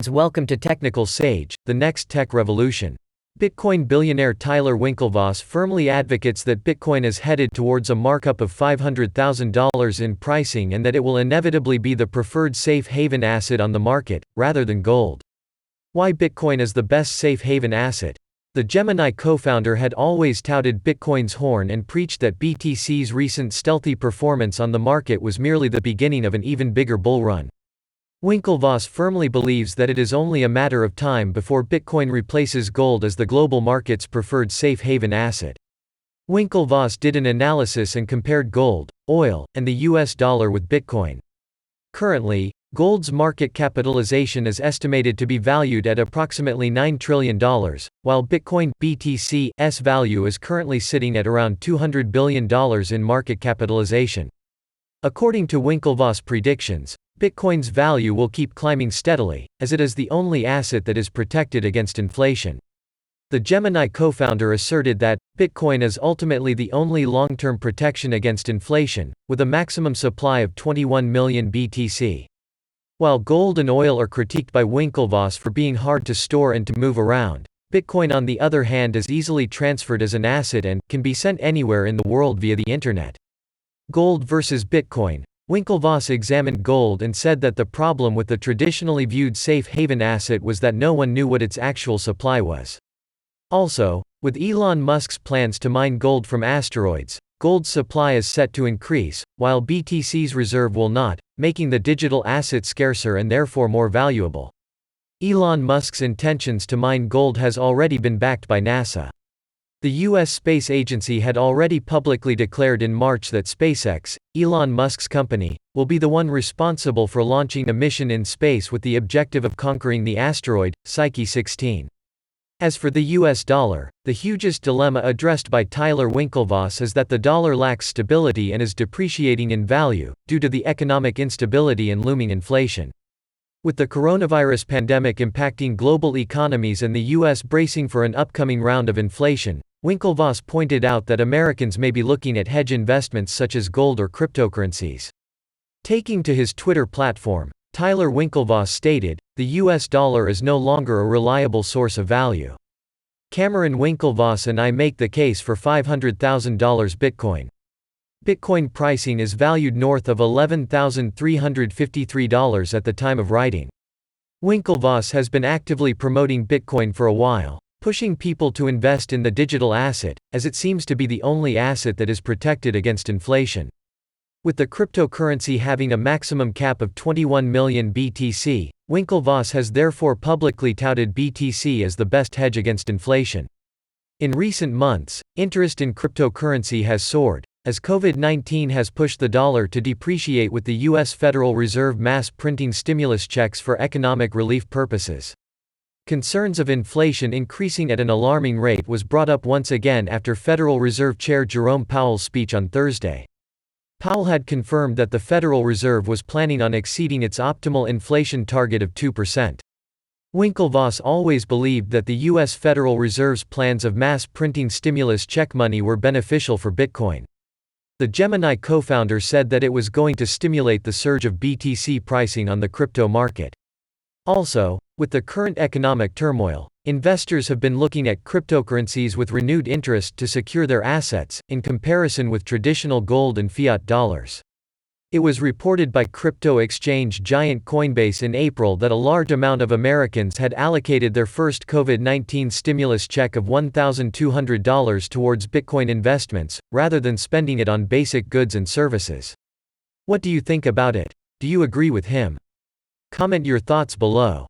Welcome to Technical Sage, the next tech revolution. Bitcoin billionaire Tyler Winklevoss firmly advocates that Bitcoin is headed towards a markup of $500,000 in pricing and that it will inevitably be the preferred safe haven asset on the market, rather than gold. Why Bitcoin is the best safe haven asset? The Gemini co-founder had always touted Bitcoin's horn and preached that BTC's recent stealthy performance on the market was merely the beginning of an even bigger bull run. Winklevoss firmly believes that it is only a matter of time before Bitcoin replaces gold as the global market's preferred safe haven asset. Winklevoss did an analysis and compared gold, oil, and the US dollar with Bitcoin. Currently, gold's market capitalization is estimated to be valued at approximately $9 trillion, while Bitcoin BTC's value is currently sitting at around $200 billion in market capitalization. According to Winklevoss predictions, Bitcoin's value will keep climbing steadily, as it is the only asset that is protected against inflation. The Gemini co-founder asserted that Bitcoin is ultimately the only long-term protection against inflation, with a maximum supply of 21 million BTC. While gold and oil are critiqued by Winklevoss for being hard to store and to move around, Bitcoin on the other hand is easily transferred as an asset and can be sent anywhere in the world via the internet. Gold versus Bitcoin. Winklevoss examined gold and said that the problem with the traditionally viewed safe haven asset was that no one knew what its actual supply was. Also, with Elon Musk's plans to mine gold from asteroids, gold's supply is set to increase, while BTC's reserve will not, making the digital asset scarcer and therefore more valuable. Elon Musk's intentions to mine gold has already been backed by NASA. The U.S. Space Agency had already publicly declared in March that SpaceX, Elon Musk's company, will be the one responsible for launching a mission in space with the objective of conquering the asteroid, Psyche 16. As for the US dollar, the hugest dilemma addressed by Tyler Winklevoss is that the dollar lacks stability and is depreciating in value, due to the economic instability and looming inflation. With the coronavirus pandemic impacting global economies and the US bracing for an upcoming round of inflation, Winklevoss pointed out that Americans may be looking at hedge investments such as gold or cryptocurrencies. Taking to his Twitter platform, Tyler Winklevoss stated, "The US dollar is no longer a reliable source of value. Cameron Winklevoss and I make the case for $500,000 Bitcoin. Bitcoin pricing is valued north of $11,353 at the time of writing." Winklevoss has been actively promoting Bitcoin for a while, pushing people to invest in the digital asset, as it seems to be the only asset that is protected against inflation. With the cryptocurrency having a maximum cap of 21 million BTC, Winklevoss has therefore publicly touted BTC as the best hedge against inflation. In recent months, interest in cryptocurrency has soared, as COVID-19 has pushed the dollar to depreciate with the U.S. Federal Reserve mass printing stimulus checks for economic relief purposes. Concerns of inflation increasing at an alarming rate was brought up once again after Federal Reserve Chair Jerome Powell's speech on Thursday. Powell had confirmed that the Federal Reserve was planning on exceeding its optimal inflation target of 2%. Winklevoss always believed that the U.S. Federal Reserve's plans of mass printing stimulus check money were beneficial for Bitcoin. The Gemini co-founder said that it was going to stimulate the surge of BTC pricing on the crypto market. Also, with the current economic turmoil, investors have been looking at cryptocurrencies with renewed interest to secure their assets, in comparison with traditional gold and fiat dollars. It was reported by crypto exchange giant Coinbase in April that a large amount of Americans had allocated their first COVID-19 stimulus check of $1,200 towards Bitcoin investments, rather than spending it on basic goods and services. What do you think about it? Do you agree with him? Comment your thoughts below.